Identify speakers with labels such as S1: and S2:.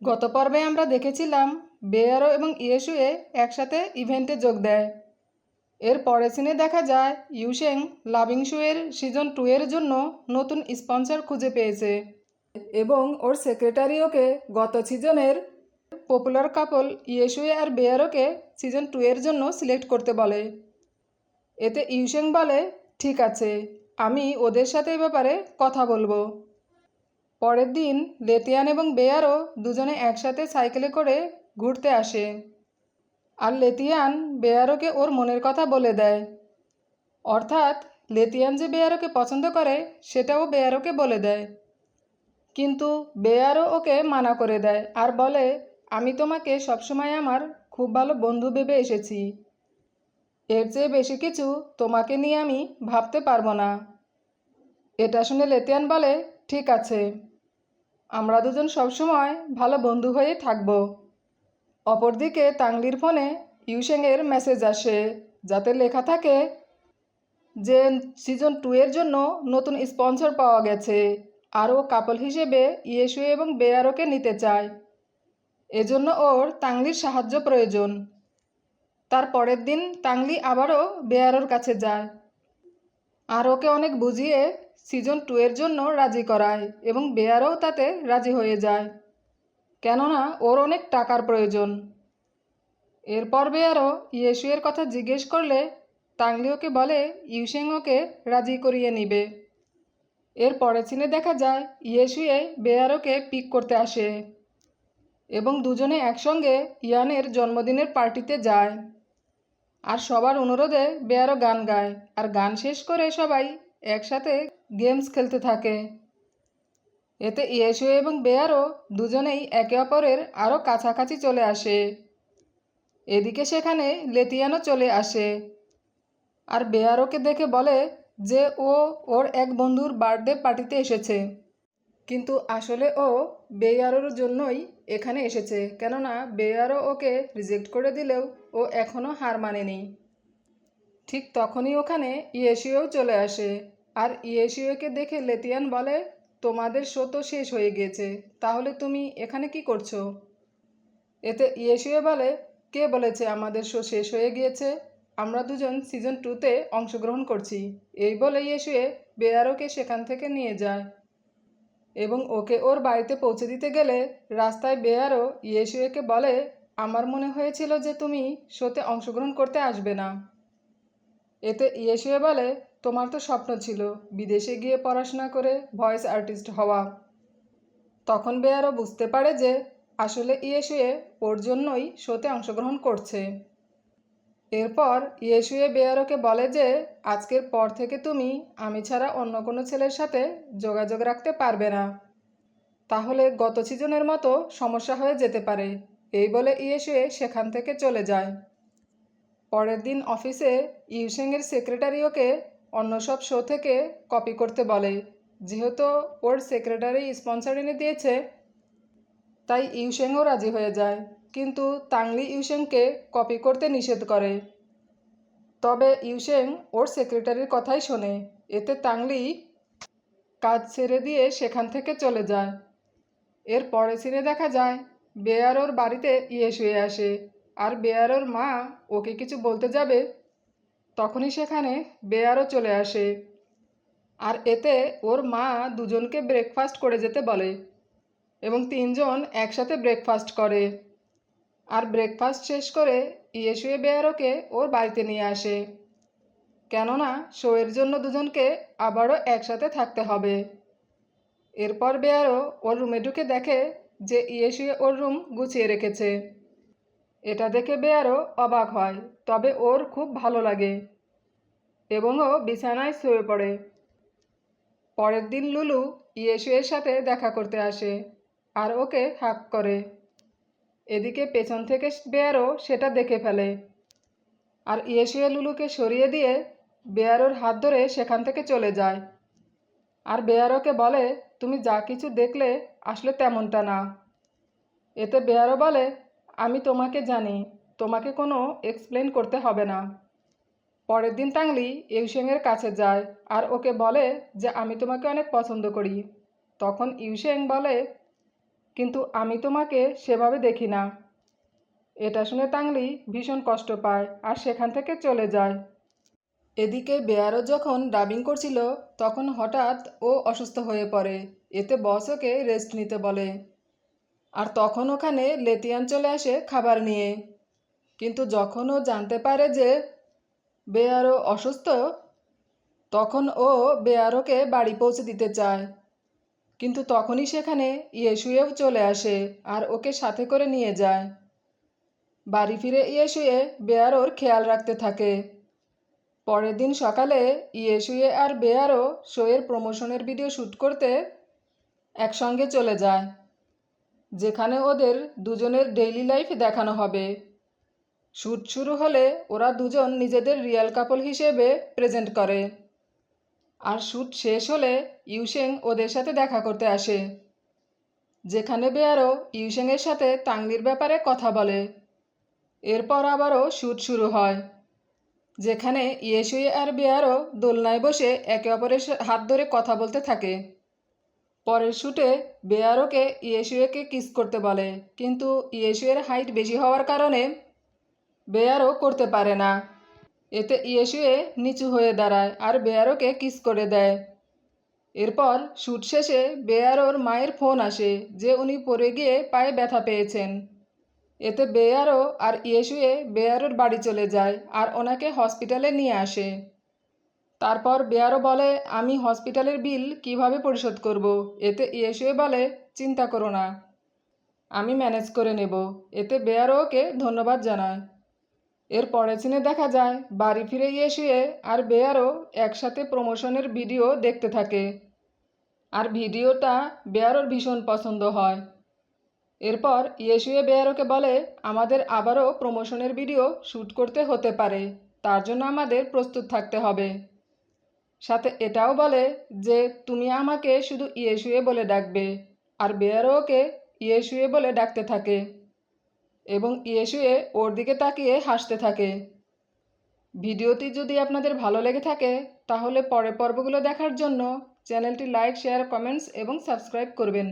S1: গত পর্বে আমরা দেখেছিলাম বেয়ারো এবং ইয়েশুয়ে একসাথে ইভেন্টে যোগ দেয়। এর পরের সিনে দেখা যায় ইউশেং লাভিং শোয়ের সিজন 2 এর জন্য নতুন স্পন্সর খুঁজে পেয়েছে এবং ওর সেক্রেটারি ওকে গত সিজনের পপুলার কাপল ইয়েশুয়ে আর বেয়ারোকে সিজন 2 এর জন্য সিলেক্ট করতে বলে। এতে ইউশেং বলে, ঠিক আছে, আমি ওদের সাথে এ ব্যাপারে কথা বলবো। পরের দিন লেতিয়ান এবং বেয়ারও দুজনে একসাথে সাইকেলে করে ঘুরতে আসে, আর লেতিয়ান বেয়ারোকে ওর মনের কথা বলে দেয়। অর্থাৎ লেতিয়ান যে বেয়ারোকে পছন্দ করে সেটাও বেয়ারোকে বলে দেয়, কিন্তু বেয়ারও ওকে মানা করে দেয় আর বলে, আমি তোমাকে সবসময় আমার খুব ভালো বন্ধু ভেবে এসেছি, এর চেয়ে বেশি কিছু তোমাকে নিয়ে আমি ভাবতে পারবো না। এটা শুনে লেতিয়ান বলে, ঠিক আছে, আমরা দুজন সবসময় ভালো বন্ধু হয়ে থাকব। অপরদিকে তাংলির ফোনে ইউশেংয়ের মেসেজ আসে, যাতে লেখা থাকে যে সিজন 2 এর জন্য নতুন স্পন্সর পাওয়া গেছে আর ও কাপল হিসেবে ইয়েশুয়ে এবং বেয়ারোকে নিতে চায়। এজন্য ওর তাংলির সাহায্য প্রয়োজন। তার পরের দিন তাংলি আবারও বেয়ারোর কাছে যায় আর ওকে অনেক বুঝিয়ে সিজন 2 এর জন্য রাজি করায় এবং বেয়ারও তাতে রাজি হয়ে যায়, কেননা ওর অনেক টাকার প্রয়োজন। এরপর বেয়ারও ইয়েশুয়ের কথা জিজ্ঞেস করলে তাংলি ওকে বলে ইউশেং ওকে রাজি করিয়ে নিবে। এর পরের সিনে দেখা যায় ইয়েশুয়ে বেয়ারোকে পিক করতে আসে এবং দুজনে একসঙ্গে ইয়ানের জন্মদিনের পার্টিতে যায়। আর সবার অনুরোধে বেয়ারও গান গায় আর গান শেষ করে সবাই একসাথে গেমস খেলতে থাকে। এতে ইয়েশুয়ে এবং বেয়ারও দুজনেই একে অপরের আরও কাছাকাছি চলে আসে। এদিকে সেখানে লেতিয়ানও চলে আসে আর বেয়ারোকে দেখে বলে যে ও ওর এক বন্ধুর বার্থডে পার্টিতে এসেছে, কিন্তু আসলে ও বেয়ারোর জন্যই এখানে এসেছে, কেননা বেয়ারো ওকে রিজেক্ট করে দিলেও ও এখনও হার মানেনি। ঠিক তখনই ওখানে ইয়েশুয়েও চলে আসে আর ইয়েশুয়েকে দেখে লেতিয়ান বলে, তোমাদের শো তো শেষ হয়ে গিয়েছে, তাহলে তুমি এখানে কি করছো? এতে ইয়েশুয়ে বলে, কে বলেছে আমাদের শো শেষ হয়ে গিয়েছে? আমরা দুজন সিজন 2-তে অংশগ্রহণ করছি। এই বলে ইয়েশুয়ে বেয়ারোকে সেখান থেকে নিয়ে যায় এবং ওকে ওর বাড়িতে পৌঁছে দিতে গেলে রাস্তায় বেয়ারও ইয়েশুয়েকে বলে, আমার মনে হয়েছিল যে তুমি শোতে অংশগ্রহণ করতে আসবে না। এতে ইয়েশুয়ে বলে, তোমার তো স্বপ্ন ছিল বিদেশে গিয়ে পড়াশোনা করে ভয়েস আর্টিস্ট হওয়া। তখন বেয়ারও বুঝতে পারে যে আসলে ইয়েশুয়ে ওর জন্যই শোতে অংশগ্রহণ করছে। এরপর ইয়েশুয়ে বেয়ারোকে বলে যে আজকের পর থেকে তুমি আমি ছাড়া অন্য কোনো ছেলের সাথে যোগাযোগ রাখতে পারবে না, তাহলে গত সিজনের মতো সমস্যা হয়ে যেতে পারে। এই বলে ইয়েশুয়ে সেখান থেকে চলে যায়। পরের দিন অফিসে ইউশেংয়ের সেক্রেটারি ওকে অন্য সব শো থেকে কপি করতে বলে। যেহেতু ওর সেক্রেটারি স্পন্সর এনে দিয়েছে, তাই ইউশেংও রাজি হয়ে যায়, কিন্তু তাংলি ইউশেংকে কপি করতে নিষেধ করে। তবে ইউশেং ওর সেক্রেটারির কথাই শোনে। এতে তাংলি কাজ ছেড়ে দিয়ে সেখান থেকে চলে যায়। এর পরের সিনে দেখা যায় বেয়ারোর বাড়িতে ইয়েশুয়ে আসে আর বেয়ারোর মা ওকে কিছু বলতে যাবে, তখনই সেখানে বেয়ারও চলে আসে আর এতে ওর মা দুজনকে ব্রেকফাস্ট করে যেতে বলে এবং তিনজন একসাথে ব্রেকফাস্ট করে। আর ব্রেকফাস্ট শেষ করে ইয়েশুয়ে বেয়ারোকে ওর বাড়িতে নিয়ে আসে, কেননা শোয়ের জন্য দুজনকে আবারও একসাথে থাকতে হবে। এরপর বেয়ারও ওর রুমে ঢুকে দেখে যে ইয়েশুয়ে ওর রুম গুছিয়ে রেখেছে। এটা দেখে বেয়ারও অবাক হয়, তবে ওর খুব ভালো লাগে এবং ও বিছানায় শুয়ে পড়ে। পরের দিন লুলু ইয়েশুয়ের সাথে দেখা করতে আসে আর ওকে হাক করে। এদিকে পেছন থেকে বেয়ারও সেটা দেখে ফেলে আর ইয়েশুয়ে লুলুকে সরিয়ে দিয়ে বেয়ারোর হাত ধরে সেখান থেকে চলে যায় আর বেয়ারোকে বলে, তুমি যা কিছু দেখলে আসলে তেমনটা না। এতে বেয়ারও বলে, আমি তোমাকে জানি, তোমাকে কোনো এক্সপ্লেন করতে হবে না। পরের দিন তাংলি ইউশেংয়ের কাছে যায় আর ওকে বলে যে আমি তোমাকে অনেক পছন্দ করি। তখন ইউশেং বলে, কিন্তু আমি তোমাকে সেভাবে দেখি না। এটা শুনে তাংলি ভীষণ কষ্ট পায় আর সেখান থেকে চলে যায়। এদিকে বেয়ারও যখন ডাবিং করছিল তখন হঠাৎ ও অসুস্থ হয়ে পড়ে। এতে বস ওকে রেস্ট নিতে বলে। আর তখন ওখানে লেতিয়ান চলে আসে খাবার নিয়ে। কিন্তু যখন ও জানতে পারে যে বেয়ারও অসুস্থ, তখন ও বেয়ারোকে বাড়ি পৌঁছে দিতে চায়। কিন্তু তখনই সেখানে ইয়েশুয়েও চলে আসে আর ওকে সাথে করে নিয়ে যায়। বাড়ি ফিরে ইয়েশুয়ে বেয়ারোর খেয়াল রাখতে থাকে। পরের দিন সকালে ইয়েশুয়ে আর বেয়ারো শোয়ের প্রমোশনের ভিডিও শ্যুট করতে একসঙ্গে চলে যায়, যেখানে ওদের দুজনের ডেইলি লাইফ দেখানো হবে। শ্যুট শুরু হলে ওরা দুজন নিজেদের রিয়েল কাপল হিসেবে প্রেজেন্ট করে। আর শ্যুট শেষ হলে ইউশেং ওদের সাথে দেখা করতে আসে, যেখানে বেয়ারো ইউশেংয়ের সাথে তাংলির ব্যাপারে কথা বলে। এরপর আবারও শ্যুট শুরু হয়, যেখানে ইয়েশুয়ে আর বেয়ারো দোলনায় বসে একে অপরের হাত ধরে কথা বলতে থাকে। পরের শ্যুটে বেয়ারোকে ইয়েশুয়েকে কিস করতে বলে, কিন্তু ইয়েশুয়ের হাইট বেশি হওয়ার কারণে বেয়ারো করতে পারে না। এতে ইয়েশুয়ে নিচু হয়ে দাঁড়ায় আর বেয়ারোকে কিস করে দেয়। এরপর শ্যুট শেষে বেয়ারোর মায়ের ফোন আসে যে উনি পড়ে গিয়ে পায়ে ব্যথা পেয়েছেন। এতে বেয়ারো আর ইয়েশুয়ে বেয়ারোর বাড়ি চলে যায় আর ওনাকে হসপিটালে নিয়ে আসে। তারপর বেয়ারো বলে, আমি হসপিটালের বিল কিভাবে পরিশোধ করব? এতে ইয়েশুয়ে বলে, চিন্তা করো না, আমি ম্যানেজ করে নেব। এতে বেয়ারো ওকে ধন্যবাদ জানায়। এর পরের সিনে দেখা যায় বাড়ি ফিরে ইয়েশুয়ে আর বেয়ারো একসাথে প্রমোশনের ভিডিও দেখতে থাকে। আর ভিডিওটা বেয়ারোর ভীষণ পছন্দ হয়। এরপর ইয়েশুয়ে বেয়ারোকে বলে, আমাদের আবারও প্রমোশনের ভিডিও শ্যুট করতে হতে পারে, তার জন্য আমাদের প্রস্তুত থাকতে হবে। সাথে এটাও বলে যে তুমি আমাকে শুধু ইয়েশুয়ে বলে ডাকবে। আর বেয়ারো ওকে ইয়েশুয়ে বলে ডাকতে থাকে এবং ইয়েশুয়ে ওর দিকে তাকিয়ে হাসতে থাকে। ভিডিওটি যদি আপনাদের ভালো লেগে থাকে তাহলে পরের পর্বগুলো দেখার জন্য চ্যানেলটি লাইক, শেয়ার, কমেন্টস এবং সাবস্ক্রাইব করবেন।